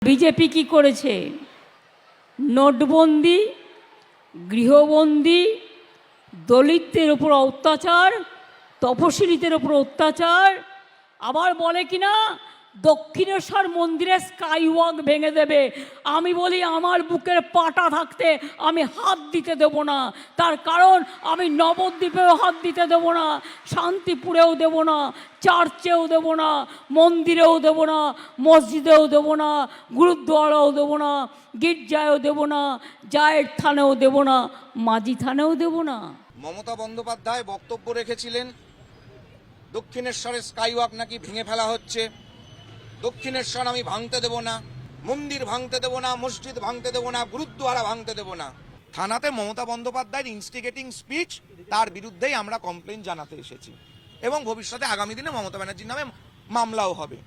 BJP কি করেছে? নোটবন্দি, গৃহবন্দী, দলিতদের উপর অত্যাচার, তপশিলীদের উপর অত্যাচার, আবার বলে কিনা দক্ষিণেশ্বর মন্দিরে স্কাইওয়াক ভেঙে দেবে। আমি বলি আমার বুকের পাটা থাকতে আমি হাত দিতে দেব না। তার কারণ আমি নবদ্বীপেও হাত দিতে দেব না, শান্তিপুরেও দেব না, চার্চেও দেব না, মন্দিরেও দেব না, মসজিদেও দেব না, গুরুদ্বারাও দেব না, গির্জায়ও দেব না, জায়ের থানেও দেব না, মাঝি থানেও দেব না। মমতা বন্দ্যোপাধ্যায় বক্তব্য রেখেছিলেন দক্ষিণেশ্বরের স্কাইওয়াক নাকি ভেঙে ফেলা হচ্ছে। দক্ষিণেশ্বর আমি ভাঙতে দেব না, মন্দির ভাঙতে দেব না, মসজিদ ভাঙতে দেব না, গুরুদ্বারা ভাঙতে দেব না। থানাতে মমতা বন্দ্যোপাধ্যায়ের ইনস্টিগেটিং স্পিচ, তার বিরুদ্ধেই আমরা কমপ্লেন জানাতে এসেছি এবং ভবিষ্যতে আগামী দিনে মমতা ব্যানার্জির নামে মামলাও হবে।